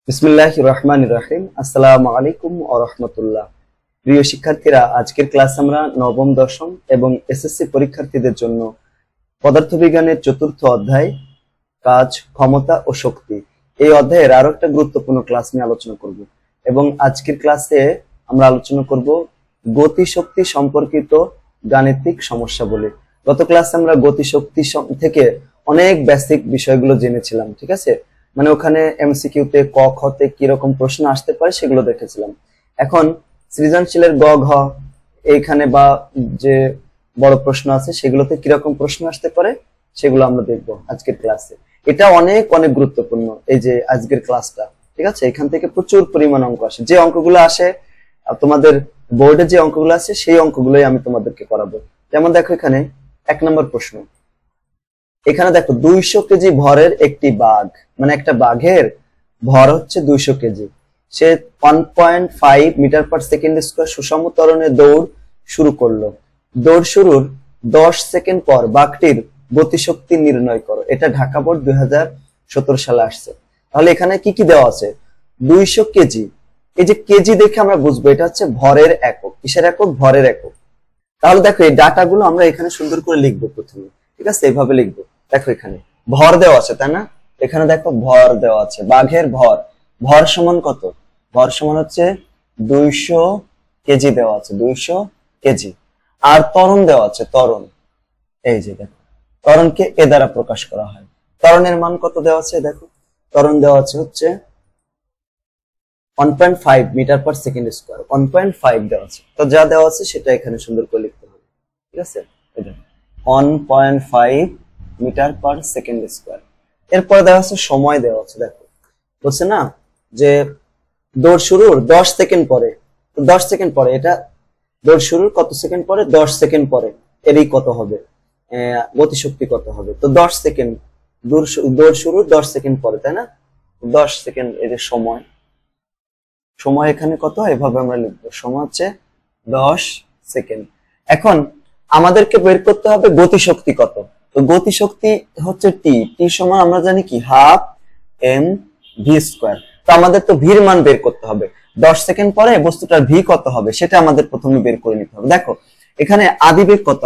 বিসমিল্লাহির রহমানির রহিম। আসসালামু আলাইকুম ওয়া রাহমাতুল্লাহ। প্রিয় শিক্ষার্থীরা, আজকের ক্লাস আমরা নবম, দশম এবং এসএসসি পরীক্ষার্থীদের জন্য পদার্থবিজ্ঞানের চতুর্থ অধ্যায় কাজ, ক্ষমতা ও শক্তি এই অধ্যায়ের আরো একটা গুরুত্বপূর্ণ ক্লাস নিয়ে আলোচনা করব। এবং আজকের ক্লাসে আমরা আলোচনা করব গতি শক্তি সম্পর্কিত গাণিতিক সমস্যা বলে। গত ক্লাসে আমরা গতি শক্তি থেকে অনেক বেসিক বিষয়গুলো জেনেছিলাম, ঠিক আছে? মানে ওখানে এমসিকিউতে ক খ তে কি রকম প্রশ্ন আসতে পারে সেগুলো দেখেছিলাম। এখন সৃজনশীলের গ ঘ এইখানে বা যে বড় প্রশ্ন আছে সেগুলোতে কি রকম প্রশ্ন আসতে পারে সেগুলো আমরা দেখব আজকের ক্লাসে। এটা অনেক অনেক গুরুত্বপূর্ণ এই যে আজকের ক্লাসটা, ঠিক আছে? এখান থেকে প্রচুর পরিমাণ অঙ্ক আসে। যে অঙ্কগুলো আসে তোমাদের বোর্ডে, যে অঙ্কগুলো আছে সেই অঙ্কগুলোই আমি তোমাদেরকে করাবো। যেমন দেখো এখানে 1 নম্বর প্রশ্ন। এখানে দেখো 200 কেজি ভরের একটি বাঘ, মানে একটা বাঘের ভর হচ্ছে 200 কেজি। সে 1.5 মিটার পার সেকেন্ড স্কয়ার সুষম ত্বরণে দৌড় শুরু করলো। দৌড় শুরুর 10 সেকেন্ড পর বাঘটির গতিশক্তি নির্ণয় করো। এটা ঢাকা বোর্ড 2017 সালে আসছে। তাহলে এখানে কি কি দেওয়া আছে? 200 কেজি। এই যে কেজি দেখে আমরা বুঝবো এটা হচ্ছে ভরের একক। কিসের একক? ভরের একক। তাহলে দেখো এই ডাটাগুলো আমরা এখানে সুন্দর করে লিখবো প্রথমে, ঠিক আছে? এইভাবে লিখবো। দেখো এখানে ভর দেওয়া আছে, তাই না? এখানে দেখো ভর দেওয়া আছে, বাঘের ভর। ভর সমান কত? ভর সমান হচ্ছে 200 কেজি দেওয়া আছে, 200 কেজি। আর ত্বরণ দেওয়া আছে, ত্বরণ। এই যে দেখো, ত্বরণকে এ দ্বারা প্রকাশ করা হয়। ত্বরণের মান কত দেওয়া আছে? দেখো ত্বরণ দেওয়া আছে হচ্ছে 1.5 মিটার পার সেকেন্ড স্কয়ার। 1.5 দেওয়া আছে। তো যা দেওয়া আছে সেটা এখানে সুন্দর করে লিখতে হবে, ঠিক আছে? এই যে 1.5 মিটার পার সেকেন্ড স্কয়ার। এরপরে দেওয়া আছে সময় দেওয়া আছে। দেখো বলছে না যে দৌড় শুরুর 10 সেকেন্ড পরে, তো 10 সেকেন্ড পরে এটা দৌড় শুরুর কত সেকেন্ড পরে? 10 সেকেন্ড পরে এরই কত হবে, গতিশক্তি কত হবে? তো 10 সেকেন্ড, দৌড় শুরুর 10 সেকেন্ড পরে, তাই না? 10 সেকেন্ড এই যে সময়, সময় এখানে কত এভাবে আমরা লিখবো, সময় হচ্ছে 10 সেকেন্ড। এখন আমাদেরকে বের করতে হবে গতিশক্তি কত। তো গতিশক্তি হচ্ছে টি। টি সমান আমরা জানি কি, হাফ এম ভি স্কয়ার। তো আমাদের তো ভির মান বের করতে হবে। 10 সেকেন্ড পরে বস্তুটার ভি কত হবে সেটা আমাদের প্রথমে বের করে নিতে হবে। দেখো এখানে আদিবেগ কত?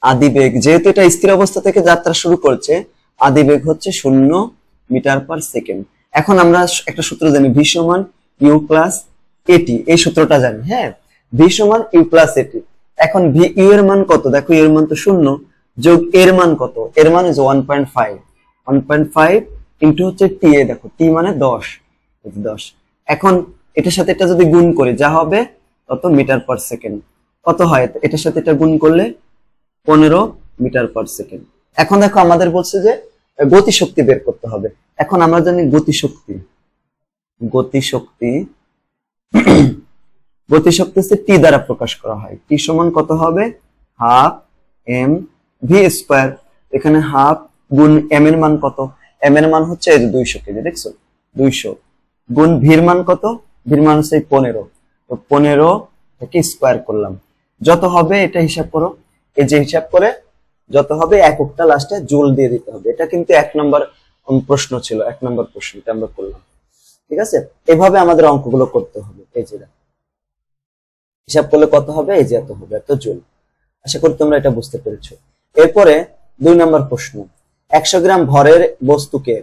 আদিবেগ যেহেতু এটা স্থির অবস্থা থেকে যাত্রা শুরু করছে, আদিবেগ হচ্ছে 0 মিটার পার সেকেন্ড। এখন আমরা একটা সূত্র জানি, ভি সমান ইউ প্লাস এটি। এই সূত্রটা জানি, হ্যাঁ? ভি সমান ইউ প্লাস এটি। এখন ভি ইউ এর মান কত? দেখো এর মান তো 0 যোগ এর মান কত? এর মান হচ্ছে 1.5। 1.5 ইনটু হচ্ছে টি। এ দেখো টি মানে 10। এখন এটার সাথে এটা যদি গুণ করি যা হবে তত মিটার পার সেকেন্ড। কত হয় এটার সাথে এটা গুণ করলে? 15 মিটার পার সেকেন্ড। এখন দেখো আমাদের বলছে যে গতিশক্তি বের করতে হবে। এখন আমরা জানি গতিশক্তি হচ্ছে টি দ্বারা প্রকাশ করা হয়। টি সমান কত হবে? Half M V square. এখানে হাফ গুণ এম এর মান কত? এম এর মান হচ্ছে এই যে 200 কেজি, দেখছো? 200 গুণ ভির মান কত? ভির মান হচ্ছে 15। তো 15 থেকে স্কয়ার করলাম, যত হবে এটা হিসাব করো। এই যে হিসাব করে যত হবে এককটা লাস্টে জুল দিয়ে দিতে হবে। এটা কিন্তু 1 নম্বর প্রশ্ন ছিল, 1 নম্বর প্রশ্নটা আমরা করলাম, ঠিক আছে? এভাবে আমাদের অঙ্কগুলো করতে হবে। এই যে হিসাব করলে কত হবে? এই যে এত হবে, এত জুল। আশা করি তোমরা এটা বুঝতে পেরেছো। এরপরে 2 নম্বর প্রশ্ন। 100 গ্রাম ভরের বস্তুকে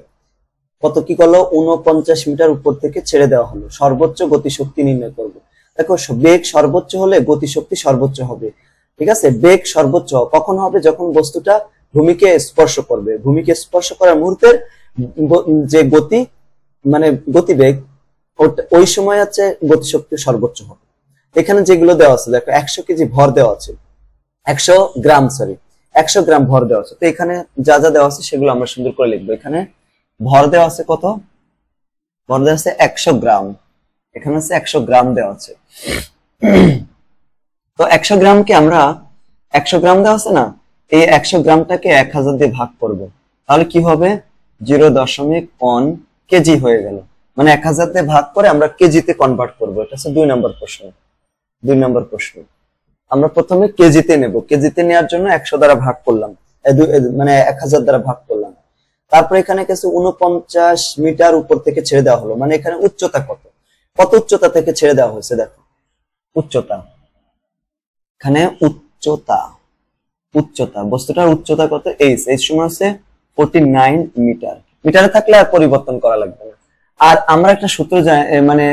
কত কি করলো? 49 মিটার উপর থেকে ছেড়ে দেওয়া হলো। সর্বোচ্চ গতিশক্তি নির্ণয় করবো। দেখো বেগ সর্বোচ্চ হলে গতিশক্তি সর্বোচ্চ হবে, ঠিক আছে? বেগ সর্বোচ্চ কখন হবে? যখন বস্তুটা ভূমিকে স্পর্শ করবে। ভূমিকে স্পর্শ করার মুহূর্তের যে গতি, মানে গতিবেগ, ওই সময় হচ্ছে গতিশক্তি সর্বোচ্চ হবে। এখানে যেগুলো দেওয়া আছে দেখো, 100 কেজি ভর দেওয়া আছে, 100 গ্রাম ভর দেওয়া আছে। তো এখানে যা যা দেওয়া আছে সেগুলো আমরা সুন্দর করে লিখবো। এখানে ভর দেওয়া আছে কত? ভর দেওয়া আছে 100 গ্রাম। এখানে আছে 100 গ্রাম দেওয়া আছে। তো 100 গ্রামকে আমরা 100 গ্রাম দেওয়া আছে না, এই 100 গ্রামটাকে 1000 দিয়ে ভাগ করব। তাহলে কি হবে? 0.1 কেজি হয়ে গেল। মানে 1000 দিয়ে ভাগ করে আমরা কেজিতে কনভার্ট করব। এটা হচ্ছে 2 নম্বর প্রশ্ন। 2 নম্বর প্রশ্ন আমরা প্রথমে কেজিতে নেব। কেজিতে নেওয়ার জন্য 100 দ্বারা ভাগ করলাম, মানে 1000 দ্বারা ভাগ করলাম। তারপর এখানে কিছু 49 মিটার উপর থেকে ছেড়ে দেওয়া হলো, মানে এখানে উচ্চতা কত, কত উচ্চতা থেকে ছেড়ে দেওয়া হয়েছে দেখো উচ্চতা, এখানে উচ্চতা, উচ্চতা বস্তুটার উচ্চতা কত, এইচ সমান হচ্ছে 49 মিটার। মিটারে থাকলে আর পরিবর্তন করা লাগবে না। আর আমরা একটা সূত্র মানে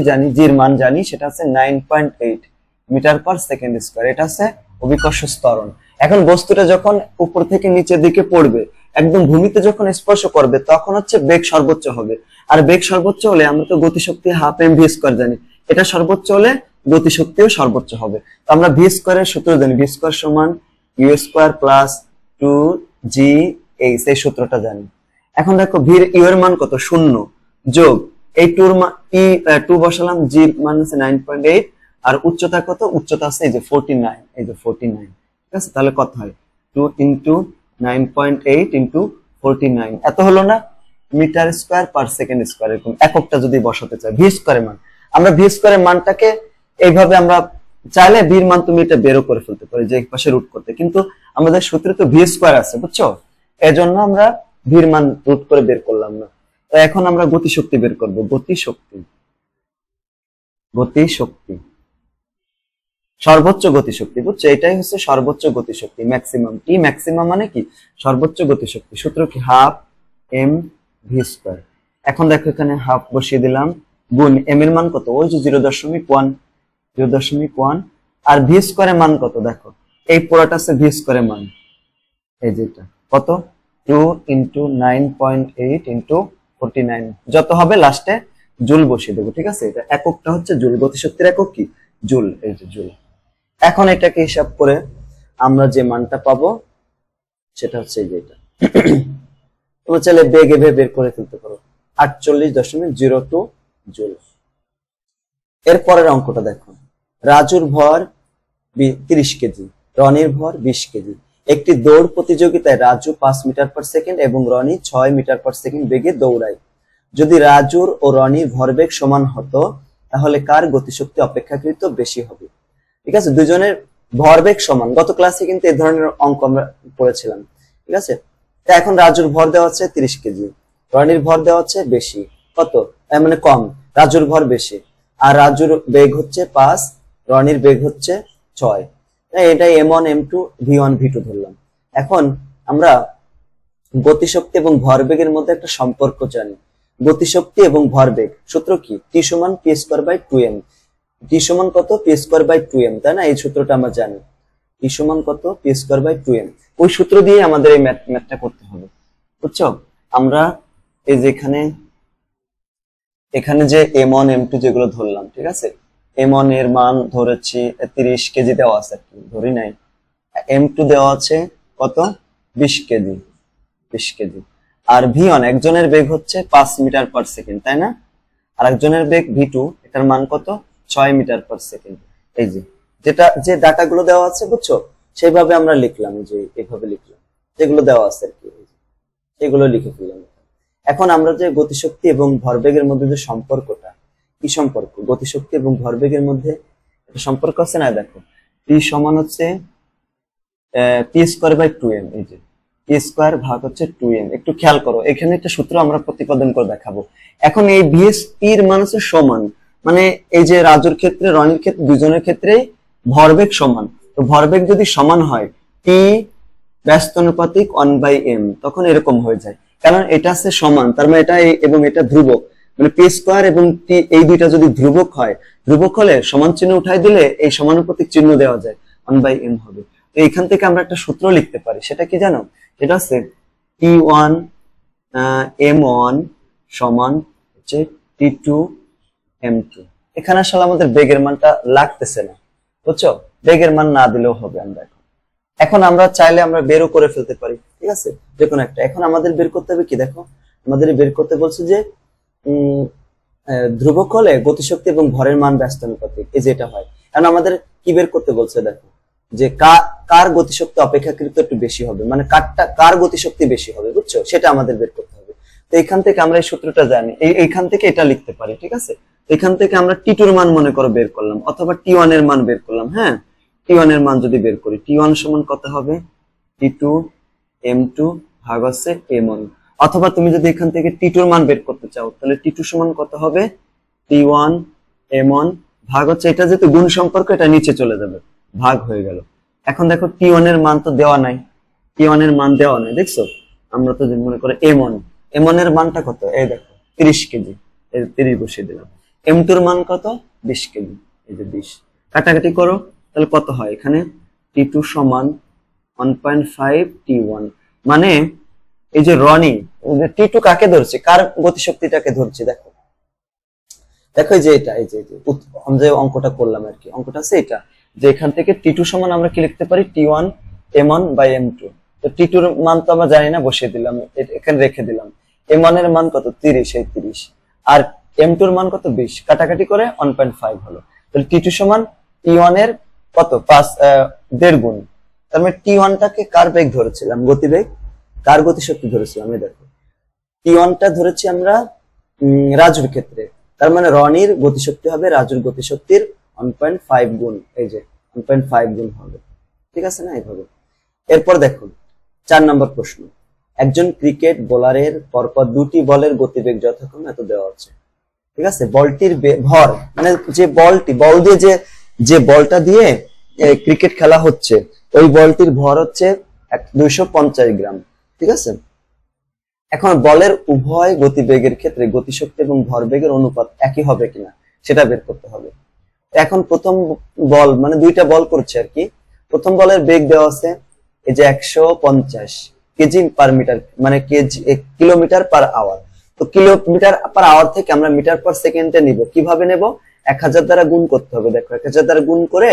জানি, জির মান জানি, সেটা হচ্ছে 9.8 মিটার পার সেকেন্ড স্কয়ার। এটা হচ্ছে অভিকর্ষ ত্বরণ। এখন বস্তুটা যখন উপর থেকে নিচের দিকে পড়বে, একদম ভূমিতে যখন স্পর্শ করবে, তখন হচ্ছে বেগ সর্বোচ্চ হবে। আর বেগ সর্বোচ্চ হলে আমরা তো গতিশক্তি হাফ এম ভি স্কয়ার জানি, এটা সর্বোচ্চ হলে গতিশক্তিও সর্বোচ্চ হবে। তো আমরা ভি স্কয়ারের সূত্র জানি, ভি স্কয়ার সমান ইউ স্কয়ার প্লাস 2জি এইচ, এই সূত্রটা জানি। এখন দেখো ভির ইউ এর মান কত, 0 যোগ এই 2 বসালাম, জি মান হচ্ছে 9.8, আর উচ্চতা কত, উচ্চতা আছে এই যে 49, এই যে 49, ঠিক আছে। তাহলে কত হয়, 2 ইনটু 9.8 ইনটু 49, এত হলো না, metre square per second square. এরকম এককটা যদি বসাতে চাই, ভি স্কয়ারের মান, আমরা ভি স্কয়ারের মানটাকে এইভাবে আমরা চাইলে ভির মান তুমি এটা বেরও করে ফেলতে পারি, যে এক পাশে রুট করতে, কিন্তু আমাদের সূত্রে তো ভি স্কয়ার আছে, বুঝছো, এজন্য আমরা ভির মান রুট করে বের করলাম না। তো এখন আমরা গতিশক্তি বের করব, গতিশক্তি, গতিশক্তি, সর্বোচ্চ গতিশক্তি, বুঝছো, এটাই হচ্ছে সর্বোচ্চ গতিশক্তি, ম্যাক্সিমাম। টি ম্যাক্সিমাম মানে কি, সর্বোচ্চ গতিশক্তি। সূত্র কি, হাফ এম ভি স্কয়ার। এখন দেখো এখানে হাফ বসিয়ে দিলাম, গুণ এম এর মান কত, ওই যে 0.1, 0.1, আর ভি স্কয়ারের মান কত দেখো, এই পুরোটা আছে ভি স্কয়ারের মান, এই যে এটা কত, 2 ইনটু 9.8 ইনটু 49, যত হবে লাস্টে জুল বসিয়ে দেবো, ঠিক আছে। এটা এককটা হচ্ছে জুল, গতিশক্তির একক কি, জুল, এই যে জুল। এখন এটাকে হিসাব করে আমরা যে মানটা পাবো সেটা হচ্ছে এই যে এটা। তোমরা চাইলে বেগ এভাবে বের করে ফেলতে পারো, 48.02 জুল। এর পরের অঙ্কটা দেখো, রাজুর ভর 30 কেজি, রনির ভর 20 কেজি। একটি দৌড় প্রতিযোগিতায় রাজু 5 মিটার পার সেকেন্ড এবং রনি 6 মিটার পার সেকেন্ড বেগে দৌড়ায়। যদি রাজুর ও রনির ভরবেগ সমান হতো, তাহলে কার গতিশক্তি অপেক্ষাকৃত বেশি হবে? ঠিক আছে, দুজনের ভরবেগ সমান। গত ক্লাসে কিন্তু এই ধরনের অঙ্ক আমরা পড়েছিলাম, ঠিক আছে। এখন রাজুর ভর দেওয়া হচ্ছে 30 কেজি, রনির ভর দেওয়া হচ্ছে বেশি, কত, মানে কম, রাজুর ভর বেশি, আর রাজুর বেগ হচ্ছে 5, রনির বেগ হচ্ছে 6। এটাই m1 m2 v1 v2 ধরলাম। এখন আমরা গতিশক্তি এবং ভরবেগের মধ্যে একটা সম্পর্ক জানি। গতিশক্তি এবং ভরবেগ সূত্র কি, টি সমান পি স্কয়ার বাই 2m। টি সমান কত, পি স্কয়ার বাই 2m, তাই না? এই সূত্রটা আমরা জানি, টি সমান কত, পি স্কয়ার বাই 2m। ওই সূত্র দিয়ে আমাদের এই ম্যাথটা করতে হবে, বুঝছো। আমরা এই যে এখানে যে m1 m2 যেগুলো ধরলাম, ঠিক আছে, m1 এর মান ধরেছি 30 কেজি দেওয়া আছে, ধরি নাই। m2 দেওয়া আছে কত, 20 কেজি, 20 কেজি। আর v1 একজনের বেগ হচ্ছে 5 মিটার পার সেকেন্ড, তাই না? আর একজনের বেগ v2, এটার মান কত, 6 মিটার পার সেকেন্ড। এই যে ডাটাগুলো দেওয়া আছে, বুঝছো, সেইভাবে আমরা লিখলাম, যে এইভাবে লিখলাম, যেগুলো দেওয়া আছে আর কি, এগুলো লিখে ফেললাম। এখন আমরা যে গতিশক্তি এবং ভরবেগের মধ্যে যে সম্পর্কটা, কি সম্পর্ক, গতিশক্তি এবং ভরবেগের মধ্যে একটা সম্পর্ক আছে না, দেখো, টি সমান হচ্ছে পি স্কয়ার বাই 2m। এই যে পি স্কয়ার ভাগ হচ্ছে 2m। একটু খেয়াল করো, এখানে একটা সূত্র আমরা প্রতিপাদন করে দেখাবো। এখন এই ভিএস এর মান হচ্ছে সমান, মানে এই যে রাজুর ক্ষেত্রে, রনির ক্ষেত্রে, দুজনের ক্ষেত্রেই ভরবেগ সমান। তো ভরবেগ যদি সমান হয়, টি ব্যস্তানুপাতিক 1/m, তখন এরকম হয়ে যায়, কারণ এটা আছে সমান, তার মানে এটা এবং এটা ধ্রুবক, মানে পি স্কয়ার এবং টি এই দুইটা যদি ধ্রুবক হয়, ধ্রুবক হলে সমান চিহ্ন উঠাই দিলে এই সমানুপাতিক চিহ্ন দেওয়া যায়, 1/m হবে। তো এখান থেকে আমরা একটা সূত্র লিখতে পারি, সেটা কি জানো, এটা হচ্ছে T1 m1 সমান হচ্ছে T2 m2। এখানে আসলে আমাদের বেগের মানটা লাগতেছে না, বুঝছো, বেগের মান না দিলেও হবে। আমরা এখন আমরা চাইলে আমরা বেরও করে ফেলতে পারি, ঠিক আছে, যে কোনো একটা। এখন আমাদের বের করতে হবে কি, দেখো, আমাদের বের করতে বলছে যে ধ্রুবক হলে গতিশক্তি এবং ভরের মান ব্যস্তানুপাতিক, এই যে এটা হয়। এখন আমাদের কি বের করতে বলছে, দেখো, যে কার গতিশক্তি অপেক্ষাকৃত একটু বেশি হবে, মানে কার গতিশক্তি বেশি হবে, বুঝছো, সেটা আমাদের বের করতে হবে। তো এখান থেকে আমরা এই সূত্রটা জানি, এইখান থেকে এটা লিখতে পারি, ঠিক আছে। এখান থেকে আমরা টি2 এর মান মনে করো বের করলাম, অথবা টি1 এর মান বের করলাম। হ্যাঁ, টি1 এর মান যদি বের করি, টি1 সমান কত হবে, T2 m2 ভাগ হচ্ছে m1, অথবা তুমি যদি এখান থেকে টি2 এর মান বের করতে চাও তাহলে টি2 সমান কত হবে, টি1 m1 ভাগ হচ্ছে এটা যেহেতু গুণ সম্পর্ক এটা নিচে চলে যাবে, ভাগ হয়ে গেল। এখন দেখো টি1 এর মান তো দেওয়া নাই, টি1 এর মান দেওয়া নাই, দেখছো? আমরা তো মনে করে m1 এর মানটা কত, এই দেখো 30 কেজি, এই 30 বসিয়ে দিলাম। m2 এর মান কত, 20 কেজি, এই যে 20। কাটাকাটি করো তাহলে কত হয়, এখানে টি2 সমান 1.5 টি1, মানে এই যে রনি টি2 কাকে ধরছে, কার গতিশক্তিটাকে ধরছে, দেখো দেখো এই যে এটা, এই যে আমরা যে অঙ্কটা করলাম আর কি, অঙ্কটা আছে এটা, যে এখান থেকে টি2 সমান আমরা কি লিখতে পারি, টি1 m1 বাই m2। তো টি2 এর মান তো আমরা জানি না, বসিয়ে দিলাম, এখানে রেখে দিলাম। m1 এর মান কত, 30, এই 30, আর m2 এর মান কত, 20, কাটাকাটি করে 1.5 হলো। তাহলে টি2 সমান টি1 এর কত, 1.5 গুণ। তার মানে টি1 টাকে কার বেগ ধরেছিলাম, গতিবেগ, কার গতিশক্তি ধরেছিলাম, এই দেখো টি1 টা ধরেছি আমরা রাজুর ক্ষেত্রে, তার মানে রনির গতিশক্তি হবে রাজুর গতিশক্তির 1.5 গুণ, এই যে 1.5 গুণ হবে, ঠিক আছে না, এইভাবে। এরপর দেখুন 4 নম্বর প্রশ্ন, একজন ক্রিকেট বোলারের পরপর 2টি বলের গতিবেগ যথাক্রমে এত দেওয়া আছে, ঠিক আছে। বলটির ভর, মানে যে বলটি, বল দিয়ে যে বলটা দিয়ে ক্রিকেট খেলা হচ্ছে, ওই বলটির ভর হচ্ছে 250 গ্রাম, ঠিক আছে। এখন বলের উভয় গতিবেগের ক্ষেত্রে গতিশক্তি এবং ভরবেগের অনুপাত একই হবে কিনা সেটা বের করতে হবে। এখন প্রথম বল, মানে 2টা বল করছে আর কি, প্রথম বলের বেগ দেওয়া আছে এই যে 150 কেজি পার মিটার, মানে কিলোমিটার পার আওয়ার। তো কিলোমিটার পার আওয়ার থেকে আমরা মিটার পার সেকেন্ডে নিব, কিভাবে নেব, 1000 দ্বারা গুণ করতে হবে। দেখো 1000 দ্বারা গুণ করে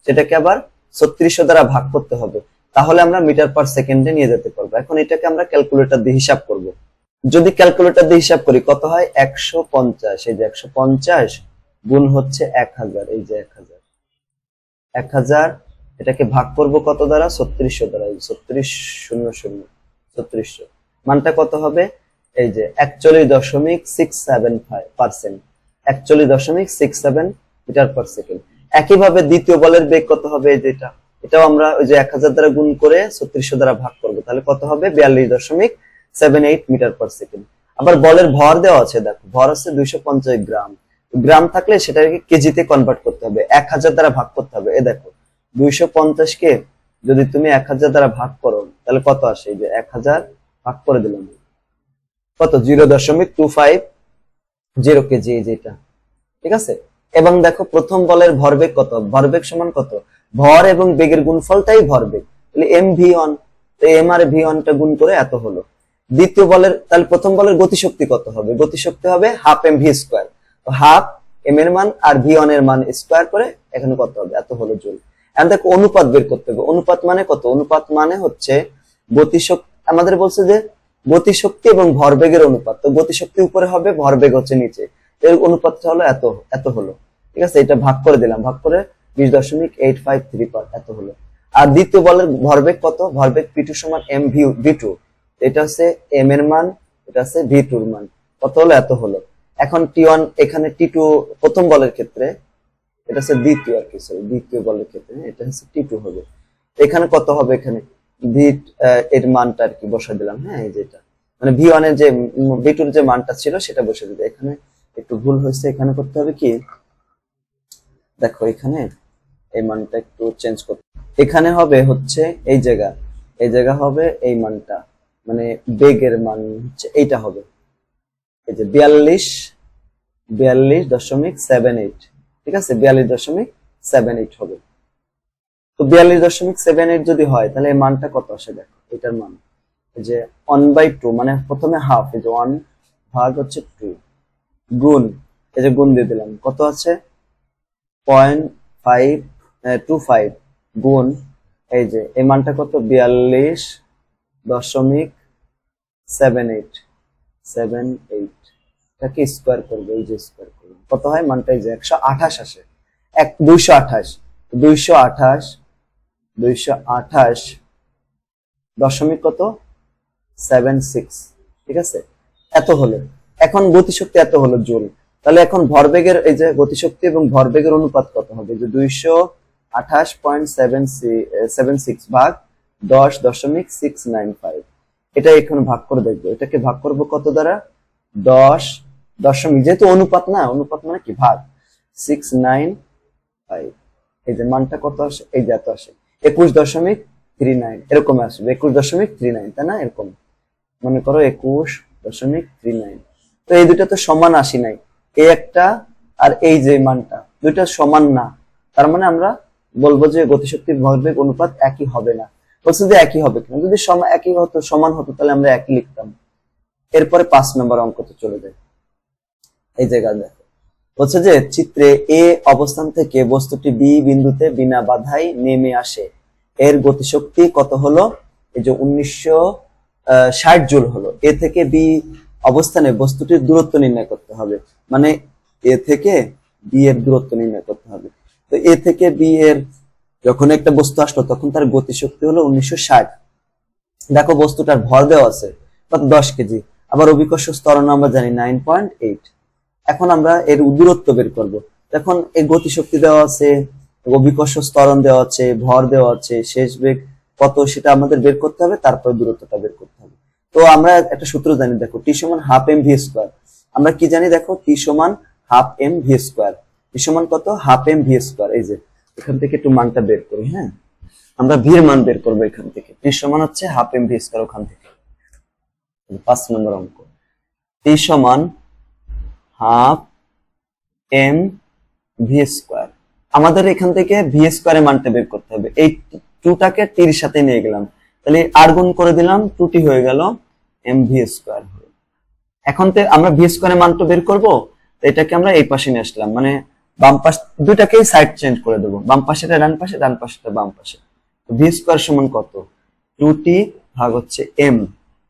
সেটাকে আবার 3600 দ্বারা ভাগ করতে হবে, তাহলে আমরা মিটার পার সেকেন্ডে নিয়ে যেতে পারবো। এখন এটাকে আমরা ক্যালকুলেটর দিয়ে হিসাব করব। যদি ক্যালকুলেটর দিয়ে হিসাব করি কত হয়, 150, এই যে 150 গুণ হচ্ছে 1000, এই যে 1000, এটাকে ভাগ করব কত দ্বারা, 3600 দ্বারা, 3600, মানটা কত হবে, এই যে 41.675%, 41.67 মিটার পার সেকেন্ড। একইভাবে দ্বিতীয় বলের বেগ কত হবে, এই যে এটাও আমরা ওই যে 1000 দ্বারা গুণ করে 3600 দ্বারা ভাগ করব, তাহলে কত হবে, 42.78 মিটার পার সেকেন্ড। আবার বলের ভর দেওয়া আছে, দেখো ভর আছে 250 গ্রাম, গ্রাম থাকলে সেটাকে কেজিতে কনভার্ট করতে হবে, 1000 দ্বারা ভাগ করতে হবে। এই দেখো 250 কে যদি তুমি 1000 দ্বারা ভাগ করো তাহলে কত আসে, এই যে 1000 ভাগ করে দিলাম, কত, 0.250 কেজি, এই যে এটা, ঠিক আছে। এবং দেখো প্রথম বলের ভরবেগ কত, ভরবেগ সমান কত, ভর এবং বেগের গুণফলটাই ভরবেগ, তাহলে mv1, তো m আর v1 টা গুণ করে এত হলো। দ্বিতীয় বলের, তাহলে প্রথম বলের গতিশক্তি কত হবে, গতিশক্তি হবে হাফ mv স্কয়ার, তো হাফ m এর মান আর v1 এর মান স্কয়ার করে এখানে কত হবে, এত হলো জুল। এখন দেখো অনুপাত বের করতে হবে, অনুপাত মানে কত, অনুপাত মানে হচ্ছে গতিশক্তি, আমাদের বলছে যে গতিশক্তি এবং ভরবেগের অনুপাত, তো গতিশক্তি উপরে হবে, ভরবেগ হচ্ছে নিচে, এর অনুপাতটা হলো এত হলো, ঠিক আছে। এটা ভাগ করে দিলাম, ভাগ করে 20.853 এত হলো। আর দ্বিতীয় বলের ভরবেগ কত, ভরবেগ p2 সমান mv2, এটা হচ্ছে m এর মান, এটা হচ্ছে v2 এর মান, কত হলো, এত হলো। এখন t1, এখানে t2 প্রথম বলের ক্ষেত্রে, এটা হচ্ছে দ্বিতীয় আর কি, সরি দ্বিতীয় বলের ক্ষেত্রে এটা হচ্ছে t2 হবে, এখানে কত হবে, এখানে v এর মানটা আর কি বসা দিলাম, হ্যাঁ এই যেটা, মানে v1 এর যে v2 এর যে মানটা ছিল সেটা বসে দিতে, এখানে একটু ভুল হয়েছে, এখানে করতে হবে কি, দেখো এখানে এই মানটা একটু চেঞ্জ করতে, এখানে হবে হচ্ছে এই জায়গা হবে এই মানটা, মানে বেগের মান হচ্ছে এইটা হবে, এই যে 42.78, ঠিক আছে, 42.78 হবে। তো 42.78 যদি হয় তাহলে এই মানটা কত আসে, দেখো এটার মান এই যে 1/2, মানে প্রথমে হাফ, এই যে 1 ভাগ হচ্ছে 2 গুণ, এই যে গুণ দিয়ে দিলাম, কত আছে 0.525 গুণ, এই যে এই মানটা কত, 42.78, এটাকে স্কয়ার করবো, এই যে স্কয়ার করবো, কত হয় মানটা, এই যে 128 আসে, 228 দশমিক কত 76, ঠিক আছে, এত হলো। এখন গতিশক্তি এত হলো জুল, তাহলে এখন ভরবেগের, এই যে গতিশক্তি এবং ভরবেগের অনুপাত কত হবে, যে 228.76 ভাগ 10.695, এটা এখানে ভাগ করে দেখবো। এটাকে ভাগ করব কত দ্বারা? 10 দশমিক, যেহেতু অনুপাত না, অনুপাত মানে কি ভাগ, 695। এই যে মানটা কত আসে, এই যে এত আসে, 21.39 এরকম আসবে, 21.39, তাই না? এরকম মনে করো 21.39। তো এই দুটো তো সমান আসি নাই, এই একটা আর এই যে মানটা দুইটা সমান না, তার মানে আমরা বলবো যে গতিশক্তির ভরবেগ অনুপাত একই হবে না। বলছে যে একই হবে কিনা, যদি একই হতো, সমান হতো, তাহলে আমরা একই লিখতাম। এরপরে 5 নম্বর অঙ্কতে চলে যায়। এই জায়গা দেখো, বলছে যে চিত্রে এ অবস্থান থেকে বস্তুটি বি বিন্দুতে বিনা বাধায় নেমে আসে, এর গতিশক্তি কত হলো? এই যে 1960 জুল হলো। এ থেকে বি অবস্থানে বস্তুটির দূরত্ব নির্ণয় করতে হবে, মানে এ থেকে বি এর দূরত্ব নির্ণয় করতে হবে। তো এ থেকে বি এর যখন একটা বস্তু আসলো তখন তার গতিশক্তি হলো 1960। দেখো বস্তুটার ভর দেওয়া আছে কত? 10 কেজি। আবার অভিকর্ষ ত্বরণ আমরা জানি 9.8। এখন আমরা এর দূরত্ব বের করব। এখন এই গতিশক্তি দেওয়া আছে, অভিকর্ষ ত্বরণ দেওয়া আছে, ভর দেওয়া আছে, শেষ বেগ কত সেটা আমাদের বের করতে হবে, তারপর দূরত্বটা বের করতে হবে। তো আমরা একটা সূত্র জানি, দেখো টি সমান হাফ এম ভি স্কোয়ার। আমরা কি জানি? দেখো টি সমান half M V square. T সমান কত? Half M V square. এই যে এখান থেকে একটু মানটা বের করি। হ্যাঁ, আমরা ভি এর মান বের করবো এখান থেকে। টি সমান হচ্ছে হাফ এম ভি স্কোয়ার। ওখান থেকে 5 নম্বর অঙ্ক, টি সমান হাফ এম ভি স্কোয়ার। আমাদের এখান থেকে ভি স্কোয়ারের মানটা বের করতে হবে। এই টুটাকে টির সাথে নিয়ে গেলাম, তাহলে আর গুণ করে দিলাম, টুটি হয়ে গেল এম ভি স্কোয়ার। এখন তো আমরা ভি স্কোয়ারের মানটা বের করবো, এটাকে আমরা এই পাশে নিয়ে আসলাম, মানে বাম পাশ দুটাকেই সাইড চেঞ্জ করে দেবো, বাম পাশেটা ডান পাশে, ডান পাশেটা বাম পাশে। ভি স্কোয়ার সমান কত? 2t ভাগ হচ্ছে এম,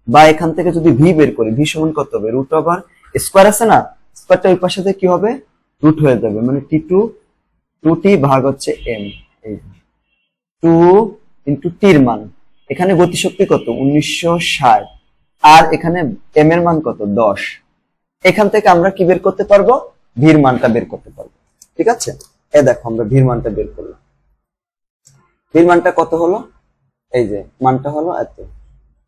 বা এখান থেকে যদি ভি বের করি, ভি সমান কত হবে? রুট ওভার স্কোয়ার আছে না, স্কোয়ারটা ওই পাশে কি হবে? রুট হয়ে যাবে, মানে টু টি ভাগ হচ্ছে এম। এই 2 ইন্টু টির মান, এখানে গতিশক্তি কত? 1960, আর এখানে এম এর মান কত? 10। এখান থেকে আমরা কি বের করতে পারবো? ভির মানটা বের করতে পারবো। ঠিক আছে, এ দেখো আমরা ভির মানটা বের করলাম। ভির মানটা কত হলো? এই যে মানটা হলো এত,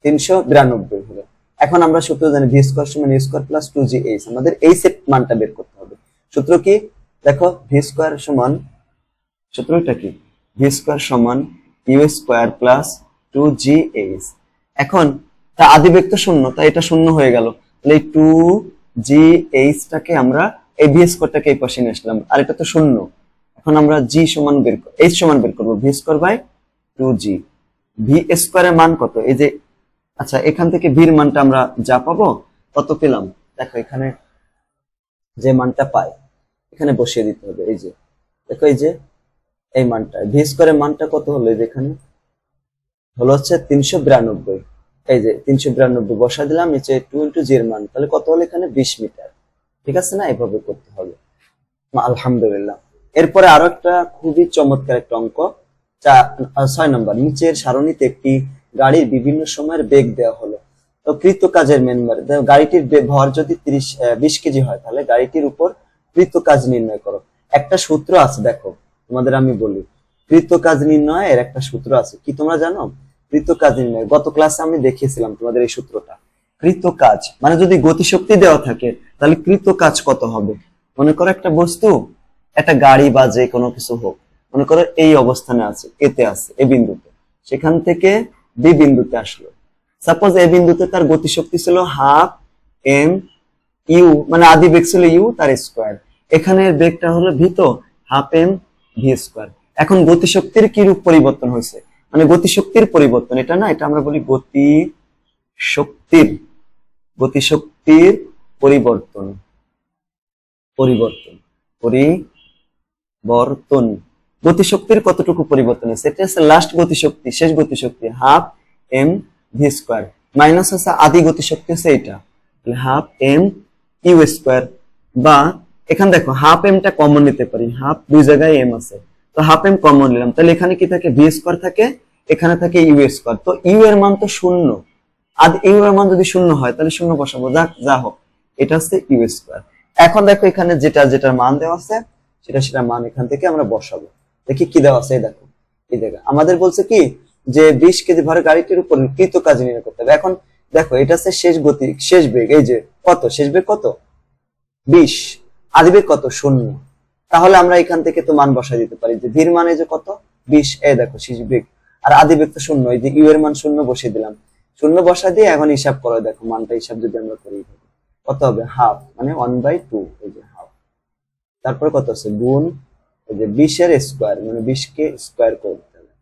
392 হলো। এখন আমরা সূত্র জানি ভি স্কোয়ার সমান ইউ স্কোয়ার প্লাস 2gh। আমাদের এই সেট মানটা বের করতে হবে। সূত্র কি? দেখো ভি স্কোয়ার সমান, সূত্রটা কি? ভি স্কোয়ার সমান ইউ স্কোয়ার প্লাস 2gh। এখন তা আদিবেগ তো শূন্য, তাই এটা শূন্য হয়ে গেল, তাহলে এই 2gh টাকে আমরা এই ভি স্কোয়ারটাকে এই পাশে নিয়ে আসলাম, আর এটা তো শূন্য। এখন আমরা জি সমান বের করব, এইচ সমান বের করব, V square by 2g। V স্কোয়ারের মান কত? এই যে, আচ্ছা এখান থেকে ভির মানটা আমরা যা পাবো কত পেলাম, দেখো এখানে যে মানটা পাই এখানে বসিয়ে দিতে হবে। এই যে দেখো, এই যে এই মানটা ভি স্কোয়ারের মানটা কত হলো? এই যে এখানে হলো হচ্ছে 392। এই যে 392 বসা দিলাম, নিচে 2 ইন্টু জি এর মান, তাহলে কত হলো? এখানে 20 মিটার। ঠিক আছে না? এইভাবে করতে হবে। আলহামদুলিল্লাহ। এরপরে আরো একটা খুবই চমৎকার একটা অঙ্ক, 6 নম্বর। নিচের সারণীতে একটি গাড়ির বিভিন্ন সময়ের বেগ দেওয়া হলো। তো কৃত কাজের মেম্বার, গাড়িটির ভর যদি 20 কেজি হয়, তাহলে গাড়িটির উপর কৃত কাজ নির্ণয় করো। একটা সূত্র আছে, দেখো তোমাদের আমি বলি, কৃত কাজ নির্ণয়ের একটা সূত্র আছে। কি তোমরা জানো? কৃত কাজ নির্ণয় গত ক্লাসে আমি দেখিয়েছিলাম তোমাদের এই সূত্রটা। কৃত কাজ মানে যদি গতিশক্তি দেওয়া থাকে, তাহলে কৃত কাজ কত হবে? মনে করো একটা বস্তু, একটা গাড়ি বা যে কোনো কিছু হোক, মনে করো এই অবস্থানে আছে, এতে আছে, এ বিন্দুতে, সেখান থেকে বি বিন্দুতে আসলো। সাপোজ এ বিন্দুতে তার গতিশক্তি ছিল হাফ এম ইউ, মানে আদি বেগ ছিল ইউ তার স্কোয়ার, এখানে বেগটা হলো ভিত হাফ এম ভি স্কোয়ার। এখন গতিশক্তির কি রূপ পরিবর্তন হয়েছে, মানে গতিশক্তির পরিবর্তন, এটা না, এটা আমরা বলি গতিশক্তির পরিবর্তন। গতিশক্তির কতটুকু পরিবর্তন হয়েছে, এটা হচ্ছে লাস্ট গতিশক্তি, শেষ গতিশক্তি half M V square, minus হচ্ছে আদি গতিশক্তি হচ্ছে এটা, হাফ এম ইউ স্কোয়ার। বা এখানে দেখো হাফ এমটা কমন নিতে পারি, হাফ দুই জায়গায় এম আছে, তো হাফ এম কমন নিলাম, তাহলে এখানে কি থাকে? ভি স্কোয়ার থাকে, এখানে থাকে ইউ স্কোয়ার। তো ইউ এর মান তো শূন্য, আর ইউ এর মান যদি শূন্য হয় তাহলে শূন্য বসাবো, যা হোক, এটা হচ্ছে ইউ স্কোয়ার। এখন দেখো এখানে যেটার মান দেওয়া আছে সেটা মান এখান থেকে আমরা বসাবো। দেখি কি দেওয়া আছে, দেখো এই জায়গা আমাদের বলছে কি যে 20 কেজি ভরের গাড়িটির উপর কৃত কাজ নির্ণয় করতে হবে। এখন দেখো এটা হচ্ছে শেষ গতি, শেষ বেগ। এই যে কত শেষ বেগ কত 20, আদিবেগ কত 0। তাহলে আমরা এখান থেকে তো মান বসাই দিতে পারি যে ভি এর মান এই যে কত 20, এই দেখো শেষ বেগ, আর আদিবেগ তো 0, এই যে ইউ এর মান 0 বসিয়ে দিলাম। 0 বসাই দিয়ে এখন হিসাব করো, দেখো মানটা হিসাব যদি আমরা করি কত হবে হাফ, মানে 1/2, এই যে হাফ। তারপর কত আছে গুণ এই যে 20 এর স্কয়ার, মানে 20 কে স্কয়ার করে দিতে হবে,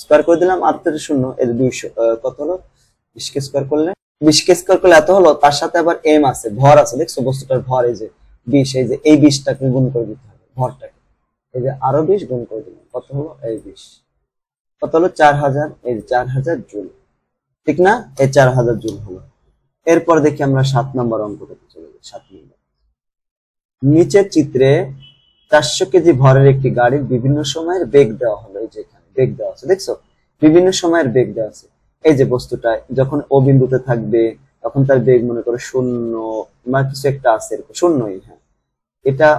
স্কয়ার করে দিলাম, আর 0 এই যে 200 কত হলো 20 কে স্কয়ার করলে, 20 কে স্কয়ার করলে এত হলো। তার সাথে আবার এম আছে, ভর আছে, দেখছো বস্তুটার ভর এই যে 20, এই যে এই 20 টাকে গুণ করে দিতে হবে ভরটাকে, এই যে আরো 20 গুণ করে দিলাম, কত হলো এই 20, কত হলো 4000, এই যে 4000 জুল, ঠিক না? এই 4000 জুল হলো। এরপর দেখি আমরা 7 নম্বর অঙ্কটাতে চলে যাই। 7 নম্বর, নিচের চিত্রে 400 কেজি ভরের একটি গাড়ির বিভিন্ন সময়ের বেগ দেওয়া হলো। এই যে এখানে বেগ দেওয়া আছে, দেখছো বিভিন্ন সময়ের বেগ দেওয়া আছে। এই যে বস্তুটা যখন ও বিন্দুতে থাকবে তখন তার বেগ মনে করো 0 বা কিছু একটা আছে এরকম 0ই, হ্যাঁ এটা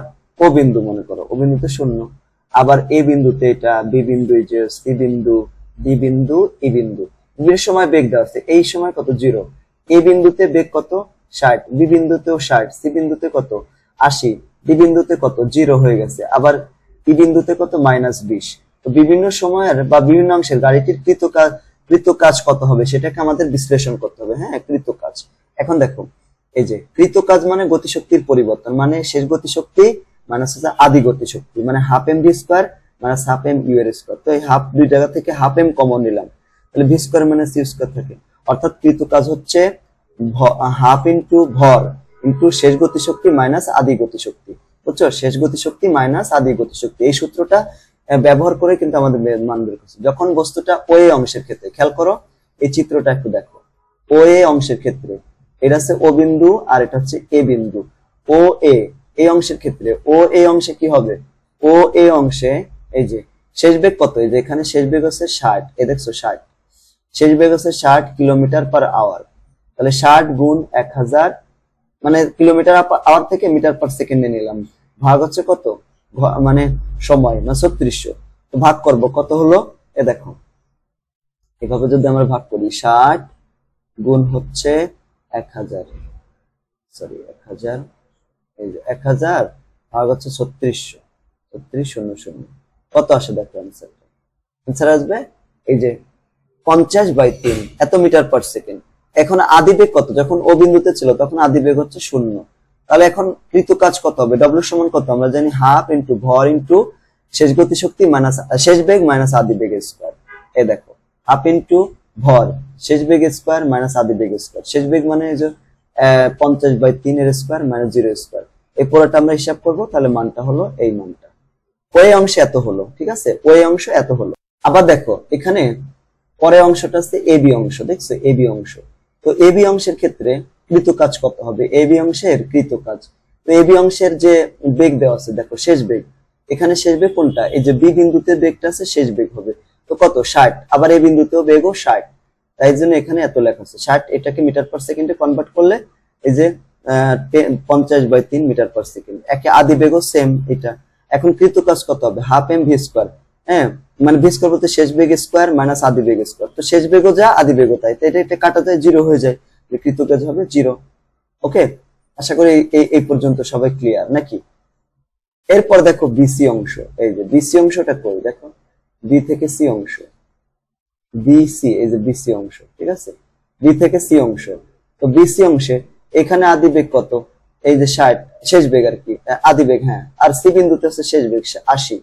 ও বিন্দু মনে করো, ও বিন্দুতে 0, আবার এ বিন্দুতে এটা, বি বিন্দু, এই যে সি বিন্দু, ডি বিন্দু, ই বিন্দু, বিভিন্ন সময় বেগ দেওয়া আছে। এই সময় কত 0, এ বিন্দুতে বেগ কত 60, বি বিন্দুতেও 60, সি বিন্দুতে কত 80, ডি বিন্দুতে কত 0 হয়ে গেছে, আবার ই বিন্দুতে কত -20। তো বিভিন্ন সময়ের বা বিভিন্ন অংশের গাড়িটির কৃত কাজ কত হবে সেটাকে আমাদের বিশ্লেষণ করতে হবে। হ্যাঁ কৃত কাজ, এখন দেখো এই যে কৃত কাজ মানে গতিশক্তির পরিবর্তন, মানে শেষ গতিশক্তি মাইনাস হচ্ছে আদি গতিশক্তি, মানে half M V square minus half M U এর স্কয়ার। তো এই হাফ দুই জায়গা থেকে হাফ এম কমন নিলাম, তাহলে V square minus U square থাকে, অর্থাৎ কৃত কাজ হচ্ছে হাফ ইনটু ভর ইনটু শেষ গতিশক্তি মাইনাস আদি গতিশক্তি। বুঝছো, শেষ গতিশক্তি মাইনাস আদি গতিশক্তি, এই সূত্রটা ব্যবহার করে কিন্তু আমাদের মান বের করছে। যখন বস্তুটা ও এ অংশের ক্ষেত্রে, খেয়াল করো এই চিত্রটা একটু দেখো, ও এ অংশের ক্ষেত্রে এটা হচ্ছে ও বিন্দু আর এটা হচ্ছে এ বিন্দু, ও এ এই অংশের ক্ষেত্রে ও এ অংশে কি হবে, ও এ অংশে এই যে শেষ বেগ কত, এই যে এখানে শেষ বেগ হচ্ছে 60, এ দেখছো 60, শেষ বেগ হচ্ছে 60 কিলোমিটার পার আওয়ার, তাহলে 60 গুণ 1000, মানে কিলোমিটার আওয়ার থেকে মিটার পার সেকেন্ডে নিলাম, ভাগ হচ্ছে কত মানে সময় না 3600, তো ভাগ করব কত হলো, এ দেখো এভাবে যদি আমরা ভাগ করি 60 গুণ হচ্ছে 1000, সরি 1000, এই যে 1000 ভাগ হচ্ছে 3600, 3600 কত আসে দেখো অ্যান্সার আসবে এই যে 50/3 এত মিটার পার সেকেন্ড। এখন আদি বেগ কত, যখন ও বিন্দুতে ছিল তখন আদি বেগ হচ্ছে 0, তাহলে এখন কৃত কাজ কত হবে, ডব্লিউ সমান কত আমরা জানি হাফ ইনটু ভর ইনটু শেষ গতিশক্তি মাইনাস শেষ বেগ মাইনাস আদি বেগ স্কয়ার। এই দেখো হাফ ইনটু ভর শেষ বেগ স্কয়ার মাইনাস আদি বেগ স্কয়ার, শেষ বেগ মানে এই যে 50/3 এর স্কয়ার মাইনাস 0 স্কয়ার, এই পুরোটা আমরা হিসাব করব, তাহলে মানটা হলো এই মানটা, ওই অংশে এত হলো, ঠিক আছে ওই অংশ এত হলো। আবার দেখো এখানে পরের অংশটা হচ্ছে এ বি অংশ, দেখছো এ বি অংশ, তো এ বি অংশের ক্ষেত্রে কৃত কাজ কত হবে, এ বি অংশের কৃত কাজ, তো এ বি অংশের যে বেগ দেওয়া আছে দেখো শেষ বেগ, এখানে শেষ বেগ কোনটা, এই যে বি বিন্দুতে বেগটা আছে শেষ বেগ হবে, তো কত 60, আবার এই বিন্দুতেও বেগও 60, তাই জন্য এখানে এত লেখা আছে 60, এটাকে মিটার পার সেকেন্ডে কনভার্ট করলে এই যে 50/3 মিটার পার সেকেন্ড, একে আদি বেগও সেম এটা। এখন কৃত কাজ কত হবে, হাফ এম ভি স্কয়ার, হ্যাঁ মানে ভি স্কয়ার বলতে শেষ বেগ স্কয়ার মাইনাস আদি বেগ স্কয়ার, তো শেষ বেগও যা আদি বেগও তাই, তো এটা কাটা যায় 0 হয়ে যায়, কৃত কাজ হবে 0। ওকে, আশা করি এই পর্যন্ত সবাই ক্লিয়ার নাকি। এরপর দেখো বিসি অংশ, এই যে বিসি অংশটা কই দেখো, বি থেকে সি অংশ, বিসি এই যে বিসি অংশ, ঠিক আছে বি থেকে সি অংশ, তো বিসি অংশে এখানে আদি বেগ কত, এই যে 60 শেষ বেগ আর কি আদি বেগ, হ্যাঁ আর সি বিন্দুতে হচ্ছে শেষ বেগ 80,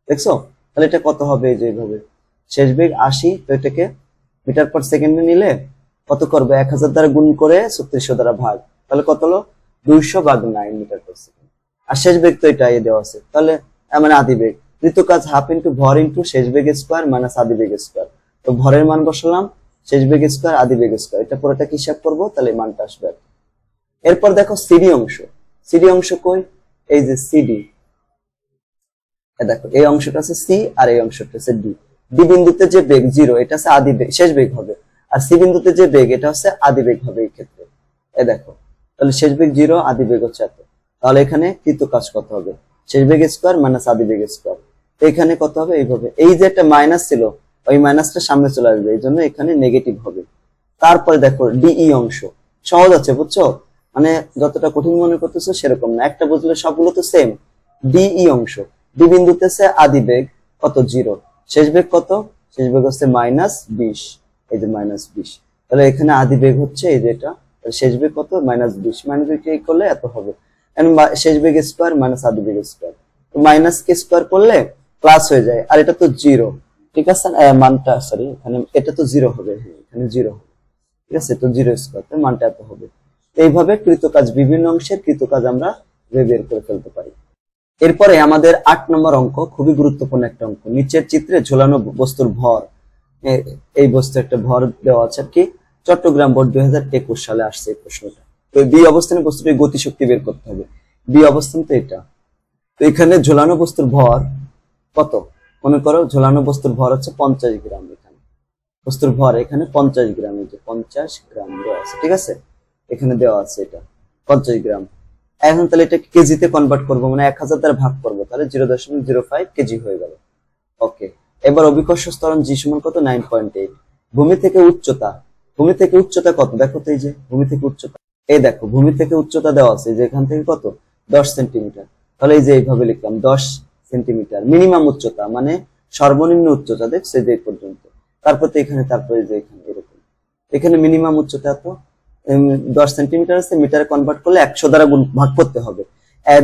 দেখছো তাহলে এটা কত হবে, এই যে এইভাবে শেষ বেগ 80, তো এটাকে মিটার পার সেকেন্ডে নিলে কত করবে 1000 দ্বারা গুণ করে 3600 দ্বারা ভাগ, তাহলে কত হলো 200/9 মিটার পার সেকেন্ড, আর শেষ বেগ তো এটা দেওয়া আছে, তাহলে মানে আদি বেগ, কৃত কাজ হাফ ইনটু ভর ইনটু শেষ বেগ স্কয়ার মাইনাস আদি বেগ স্কয়ার, তো ভরের মান বসালাম শেষ বেগ স্কয়ার আদি বেগ স্কয়ার, এটা পুরোটা কি হিসাব করব, তাহলে মানটা আসবে। এরপর দেখো সিডি অংশ, সিডি অংশ কই, এই যে সিডি, দেখো এই অংশটা আছে সি আর এই অংশটা আছে ডি, ডি বিন্দুতে যে বেগ 0 এটা হচ্ছে আদি বেগ শেষ বেগ হবে, আর সি বিন্দুতে যে বেগ এটা হচ্ছে আদি বেগ হবে এই ক্ষেত্রে, এই দেখো তাহলে শেষ বেগ 0 আদি বেগ হচ্ছে এত, তাহলে এখানে কৃত কাজ কত হবে, শেষ বেগ স্কয়ার মাইনাস আদি বেগ স্কয়ার, তো এখানে কত হবে এইভাবে, এই যে একটা মাইনাস ছিল ওই মাইনাসটা সামনে চলে আসবে, এই জন্য এখানে নেগেটিভ হবে, তারপরে দেখো ডিই অংশ, সহজ আছে বুঝছো, মানে যতটা কঠিন মনে করতেছো সেরকম না, একটা বুঝলে সবগুলো তো সেম। ডিই অংশ, ডি বিন্দুতে আছে আদি বেগ কত 0, শেষ বেগ কত, শেষ বেগ হচ্ছে -20, এই যে -20, তাহলে এখানে আদি বেগ হচ্ছে এই যে এটা, শেষ বেগ কত -20, -20 করলে এত হবে, শেষ বেগ স্কয়ার মাইনাস আদি বেগ স্কয়ার, মাইনাস কে স্কয়ার করলে প্লাস হয়ে যায়, আর এটা তো 0, ঠিক আছে, মানটা সরি এখানে এটা তো 0 হবে, এখানে 0 হবে, ঠিক আছে, তো 0 স্কয়ার তার মানটা এত হবে। এইভাবে কৃতকাজ, বিভিন্ন অংশের কৃতকাজ আমরা বের করে ফেলতে পারি। এরপরে আমাদের 8 নম্বর অঙ্ক, খুবই গুরুত্বপূর্ণ একটা অঙ্ক, নিচের চিত্রে ঝোলানো বস্তুর ভর, এই বস্তু একটা ভর দেওয়া আছে কি, চট্টগ্রাম বোর্ড 2021 সালে আসছে এই প্রশ্নটা। তো বি অবস্থানে বস্তুটির গতিশক্তি বের করতে হবে, বি অবস্থান তো এটা। তো এখানে ঝোলানো বস্তুর ভর কত, মনে করো ঝোলানো বস্তুর ভর হচ্ছে 50 গ্রাম, এখানে বস্তুর ভর এখানে 50 গ্রাম, এই যে 50 গ্রাম দেওয়া আছে, ঠিক আছে, এখানে দেওয়া আছে এটা 50 গ্রাম। এখন তাহলে এটা কেজিতে কনভার্ট করবো, মানে 1000 দ্বারা ভাগ করবো, তাহলে 0.05 কেজি হয়ে গেল। ওকে, এবার অভিকর্ষ ত্বরণ জি সমান কত 9.8। ভূমি থেকে উচ্চতা, ভূমি থেকে উচ্চতা কত দেখো তো, এই যে ভূমি থেকে উচ্চতা, এই দেখো ভূমি থেকে উচ্চতা দেওয়া আছে যে এখান থেকে কত 10 সেন্টিমিটার, তাহলে এই যে এইভাবে লিখলাম 10 সেন্টিমিটার। মিনিমাম উচ্চতা মানে সর্বনিম্ন উচ্চতা দেখছে যে পর্যন্ত, তারপর তো এখানে, তারপরে যে এখানে এরকম, এখানে মিনিমাম উচ্চতা তো 10 সেন্টিমিটার আছে, মিটারে কনভার্ট করলে 100 দ্বারা ভাগ করতে হবে,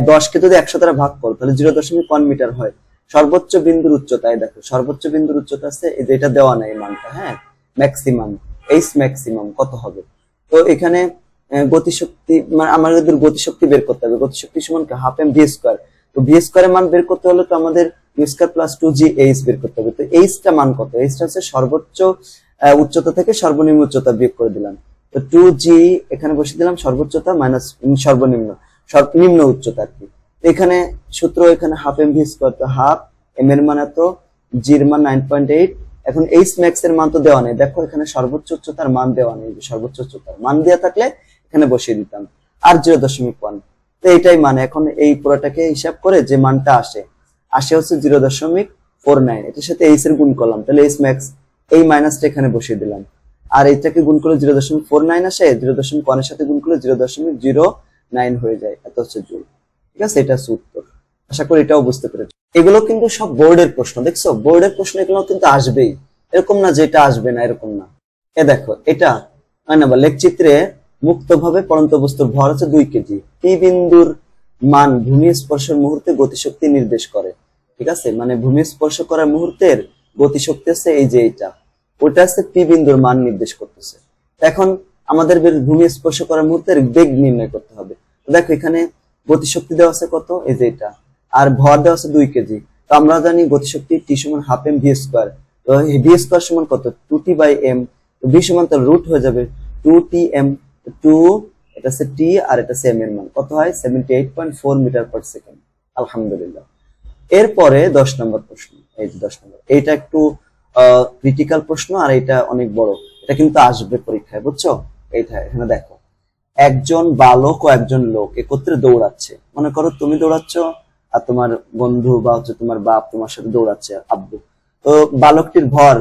10 কে যদি 100 দ্বারা ভাগ করো তাহলে 0.1 মিটার হয়। সর্বোচ্চ বিন্দুর উচ্চতা, এই দেখো সর্বোচ্চ বিন্দুর উচ্চতা আছে, এই যে এটা দেওয়া নাই মানটা, হ্যাঁ ম্যাক্সিমাম, এইচ ম্যাক্সিমাম কত হবে। তো এখানে গতিশক্তি, মানে আমাদের গতিশক্তি বের করতে হবে, গতিশক্তি সমান হাফ এম ভি স্কয়ার, তো ভি স্কয়ারের মান বের করতে হলে তো আমাদের V square plus 2g H বের করতে হবে। তো এইচটা মান কত, এইচটা হচ্ছে সর্বোচ্চ উচ্চতা থেকে সর্বনিম্ন উচ্চতা বিয়োগ করে দিলাম, তো 2g এখানে বসিয়ে দিলাম, সর্বোচ্চতা মাইনাস সর্বনিম্ন, সর্বনিম্ন উচ্চতা আর কি। এখানে সূত্র, এখানে হাফ এম ভি স্কয়ার, তো হাফ এম এর মান এত, জি এর মান 9.8, এখন এইচ ম্যাক্স এর মান তো দেওয়া নেই, দেখো এখানে সর্বোচ্চ উচ্চতার মান দেওয়া নেই, সর্বোচ্চ উচ্চতার মান দেওয়া থাকলে এখানে বসিয়ে দিতাম, আর 0.1, তো এইটাই মানে এখন এই পুরোটাকে হিসাব করে যে মানটা আসে হচ্ছে 0.49, এটার সাথে এইচ এর গুণ করলাম, তাহলে এইচ ম্যাক্স, এই মাইনাসটা এখানে বসিয়ে দিলাম, আর এটাকে গুণ করলে 0.49 আসে, 0.1 এর সাথে গুণ করলে 0.09 হয়ে যায়, এত হচ্ছে জুল, ঠিক আছে, এটা হচ্ছে উত্তর। আশা করি এটাও বুঝতে পেরেছো। এগুলো কিন্তু সব বোর্ডের প্রশ্ন, দেখছো বোর্ডের প্রশ্ন এগুলো কিন্তু আসবেই, এরকম না যে এটা আসবে না, এরকম না। এ দেখো এটা লেখচিত্রে মুক্তভাবে পড়ন্ত বস্তুর ভর হচ্ছে 2 কেজি, পি বিন্দুর মান ভূমি স্পর্শের মুহূর্তে গতিশক্তি নির্দেশ করে, ঠিক আছে, মানে ভূমি স্পর্শ করার মুহূর্তের গতিশক্তি আছে এই যে এটা, ওটা আছে পি বিন্দুর মান নির্দেশ করতেছে। এখন আমাদের ভূমি স্পর্শ করার মুহূর্তের বেগ নির্ণয় করতে হবে। দেখো এখানে গতিশক্তি দেওয়া আছে কত, এই যে এটা, আর ভর দেওয়া আছে 2 কেজি, তো আমরা জানি গতিশক্তি টি সমান হাফ এম ভি স্কয়ার, তো ভি স্কয়ার সমান কত 2t/m, তো ভি সমান তার রুট হয়ে যাবে 2tm, 2 এটা আছে টি আর এটা আছে m এর মান কত হয় 78.4 মিটার পার সেকেন্ড। আলহামদুলিল্লাহ। এরপরে 10 নম্বর প্রশ্ন, এই যে 10 নম্বর, এইটা একটু ক্রিটিক্যাল প্রশ্ন, আর এটা অনেক বড়, এটা কিন্তু আসবে পরীক্ষায়, বুঝছো। এইটা এখানে দেখো, একজন বালক ও একজন লোক একত্রে দৌড়াচ্ছে, মনে করো তুমি দৌড়াচ্ছ আর তোমার বন্ধু বা হচ্ছে তোমার বাপ তোমার সাথে দৌড়াচ্ছে, আব্বু, তো বালকটির ভর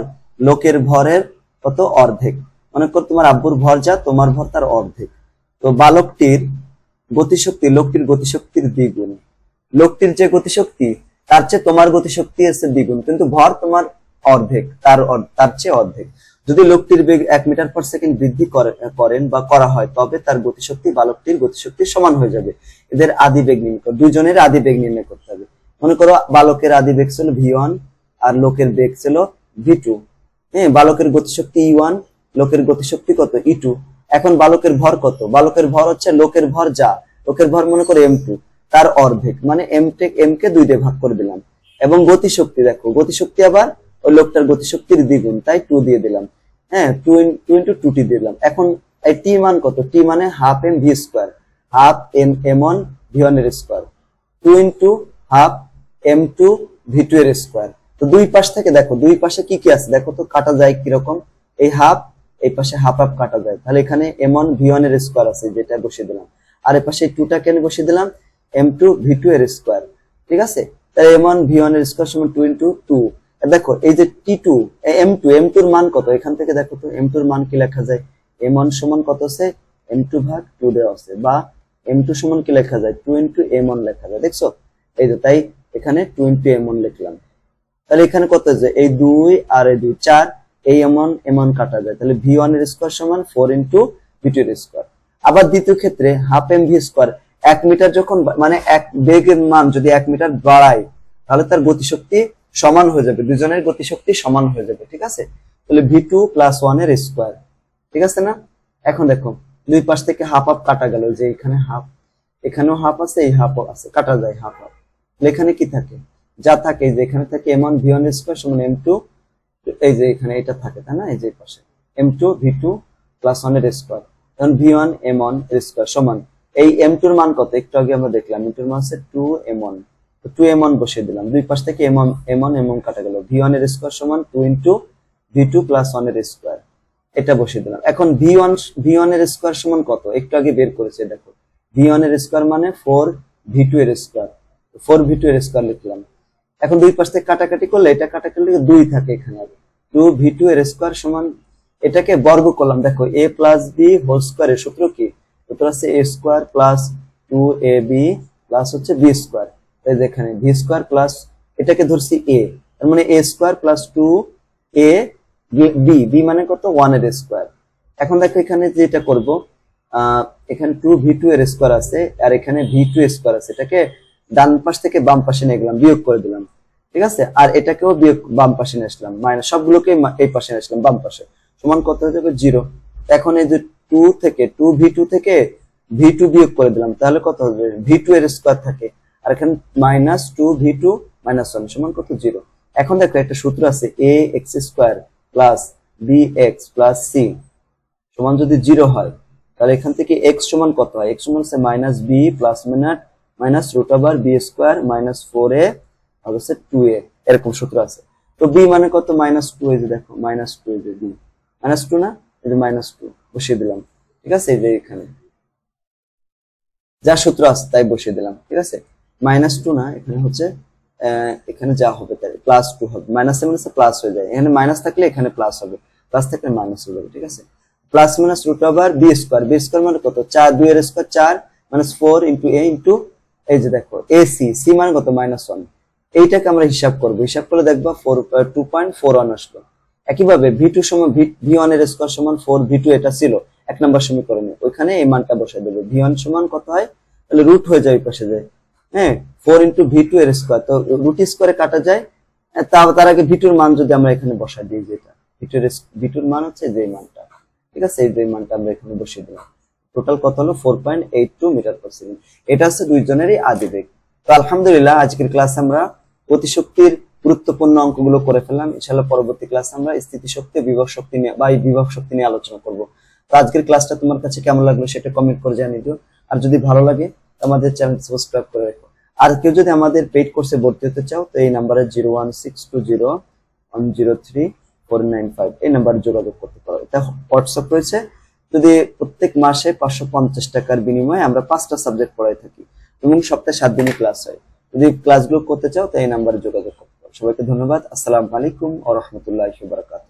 লোকের ভরের কত অর্ধেক, মনে করো তোমার আব্বুর ভর যা, তোমার ভর তার অর্ধেক, তো বালকটির গতিশক্তি লোকটির গতিশক্তির দ্বিগুণ, লোকটির যে গতিশক্তি তার চেয়ে তোমার গতিশক্তি আছে দ্বিগুণ, কিন্তু ভর তোমার অর্ধেক, তার চেয়ে অর্ধেক। যদি লোকটির বেগ 1 মিটার পার সেকেন্ড বৃদ্ধি করেন বা করা হয়, তবে তার গতিশক্তি বালকটির গতিশক্তির সমান হয়ে যাবে। এদের আদি বেগ নির্ণয় করো, দুজনের আদি বেগ নির্ণয় করতে হবে। মনে করো বালকের আদি বেগ ছিল v1 আর লোকের বেগ ছিল v2, হ্যাঁ, বালকের গতিশক্তি e1, লোকের গতিশক্তি কত e2। এখন বালকের ভর কত, বালকের ভর হচ্ছে লোকের ভর যা, লোকের ভর মনে করো m2, তার অর্ধেক, মানে m কে 2 দিয়ে ভাগ করে দিলাম, এবং গতিশক্তি দেখো, গতিশক্তি আবার ওই লোকটার গতিশক্তির দ্বিগুণ, তাই 2 দিয়ে দিলাম, হ্যাঁ 2 into 2t দিলাম। এখন এই টি মান কত, টি মানে half M V square, half M m1 v1 এর square, 2 into half m2 v2 এর স্কয়ার। তো দুই পাশ থেকে দেখো, দুই পাশে কি কি আছে দেখো তো, কাটা যায় কিরকম, এই হাফ এই পাশে হাফ হাফ কাটা যায়, তাহলে এখানে m1 v1 এর স্কয়ার আছে যেটা বসিয়ে দিলাম, আর এই পাশে 2টা কেন বসিয়ে দিলাম m2 v2 এর স্কয়ার, ঠিক আছে, তাহলে m1 v1 এর স্কয়ার সমান 2 into 2। দেখো এই যে t2 m2 এর মান কত, এখান থেকে দেখো তো m2 এর মান কি লেখা যায়, m1 সমান কত আছে m2 ভাগ 2 দেওয়া আছে, বা m2 সমান কি লেখা যায় 2 into m1 লেখা যায়। দেখছো এই যে, তাই এখানে 2 into m1 লিখলাম। তাহলে এখানে কত আছে এই 2 আর এই 2 4, এই m1 কাটা যায়, তাহলে v1 এর স্কয়ার সমান 4 into v2 এর স্কয়ার। আবার দ্বিতীয় ক্ষেত্রে হাফ mv স্কয়ার, 1 মিটার যখন মানে এক বেগের মান যদি 1 মিটার বাড়ায় তাহলে তার গতিশক্তি সমান হয়ে যাবে, দুজনের গতিশক্তি সমান হয়ে যাবে, ঠিক আছে। তাহলে v2 + 1 এর স্কয়ার, ঠিক আছে না। এখন দেখো দুই পাশ থেকে হাফ হাফ কাটা গেল, যে এখানে হাফ, এখানেও হাফ আছে, এই হাফও আছে, কাটা যায় হাফ হাফ। এখানে কি থাকে যা থাকে, যে এখানে থাকে m1 v1 এর স্কয়ার সমান m2, এই যে এখানে এটা থাকে তাই না, এই যে পাশে m2 v2 + 1 এর স্কয়ার। এখন v1 m1 এর স্কয়ার সমান এই m2 এর মান কত, একটু আগে আমরা দেখলাম m2 এর মান আছে 2m1, তো 2m1 বসিয়ে দিলাম, দুই পাশ থেকে m1 কাটা গেল, v1 এর স্কয়ার সমান 2 into v2 + 1 এর স্কয়ার, এটা বসিয়ে দিলাম। এখন v1 এর স্কয়ার সমান কত, একটু আগে বের করেছে, দেখো v1 এর স্কয়ার মানে 4v2 এর স্কয়ার, 4v2 এর স্কয়ার লিখলাম। এখন দুই পাশ থেকে কাটাকাটি করলে এটা কাটাকাটি 2 থাকে এখানে, 2v2 এর স্কয়ার সমান, এটাকে বর্গ করলাম, দেখো a + b হোল স্কয়ার এর সূত্র কি, সূত্র আছে a স্কয়ার + 2ab প্লাস হচ্ছে b স্কয়ার, এই যে এখানে b স্কয়ার প্লাস এটাকে ধরছি a, তার মানে a স্কয়ার + 2ab, b মানে কত 1 এর স্কয়ার। এখন দেখো এখানে যেটা করব, এখানে 2v2 এর স্কয়ার আছে আর এখানে v2 স্কয়ার আছে, এটাকে ডান পাশ থেকে বাম পাশে নিয়ে গেলাম, বিয়োগ করে দিলাম, ঠিক আছে। আর এটাকেও বিয়োগ বাম পাশে নিয়ে আসলাম, মাইনাস সবগুলোকে এই পাশে নিয়ে আসলাম বাম পাশে, সমান কত হয়ে যাবে 0। এখন এই যে 2v2 থেকে v2 বিয়োগ করে দিলাম, তাহলে কত হবে v2 এর স্কয়ার থাকে, আর এখানে -2v2 - 1 সমান কত 0। এখন দেখো একটা সূত্র আছে ax² + bx + c সমান যদি 0 হয়, তাহলে এখান থেকে x সমান কত হয়, x সমান হচ্ছে -b +√b² - 4a হচ্ছে 2a, এরকম সূত্র আছে। তো b মানে কত -2, এই যে দেখো -2, এই যে b -2 না, এই যে -2 বসিয়ে দিলাম, ঠিক আছে। এই যে এখানে যা সূত্র আছে তাই বসিয়ে দিলাম, ঠিক আছে। -2 না, এখানে হচ্ছে এখানে যা হবে তাই +2 হবে, মাইনাস মানে প্লাস হয়ে যায়, এখানে মাইনাস থাকলে এখানে প্লাস হবে, প্লাস থাকলে মাইনাস হয়ে যাবে, ঠিক আছে। +√b² মানে কত 4, 2 এর স্কয়ার 4 -4 * a * এই যে দেখো ac, c মানে কত -1, এইটাকে আমরা হিসাব করব, হিসাব করে দেখবা 2.41 আসলো। একইভাবে v2 সমান v1 এর স্কয়ার সমান 4v2, এটা ছিল 1 নম্বর সমীকরণে, ওইখানে এই মানটা বসাই দেব, v1 সমান কত হয়, তাহলে রুট হয়ে যায় পাশে যায়, হ্যাঁ 4 * v2 এর স্কয়ার, তো রুট স্কয়ারে কাটা যায়, তার আগে v2 এর মান যদি আমরা এখানে বসাই দিই, যেটা v2 এর মান হচ্ছে যে মানটা, ঠিক আছে, এই যে মানটা আমরা এখানে বসিয়ে দিলাম, টোটাল কত হলো 4.82 মিটার/সেকেন্ড। এটা হচ্ছে দুইজনেরই আদিবেগ। তো আলহামদুলিল্লাহ আজকের ক্লাসে আমরা গতিশক্তির গুরুত্বপূর্ণ অঙ্কগুলো করে ফেললাম। ইনশাআল্লাহ পরবর্তী ক্লাসে আমরা স্থিতিশক্তি, বিভব শক্তি নিয়ে বা বিভব শক্তি নিয়ে আলোচনা করব। তো আজকের ক্লাসটা তোমার কাছে কেমন লাগলো সেটা কমেন্ট করে জানিয়ে দিও, আর যদি ভালো লাগে আমাদের চ্যানেল সাবস্ক্রাইব করে রাখো। আর কেউ যদি আমাদের পেইড কোর্সে ভর্তি হতে চাও তো এই নম্বরে 01620103495 এই নম্বরে যোগাযোগ করতে পারো। এটা হোয়াটসঅ্যাপ রয়েছে। যদি প্রত্যেক মাসে 550 টাকার বিনিময়ে আমরা 5টা সাবজেক্ট পড়াই থাকি এবং সপ্তাহে 7 দিনই ক্লাস হয়। যদি ক্লাসগুলো করতে চাও তো এই নম্বরে যোগাযোগ করতে পারো। সবাইকে ধন্যবাদ। আসসালামু আলাইকুম ওয়া রাহমাতুল্লাহি ওয়া বারাকাতুহু।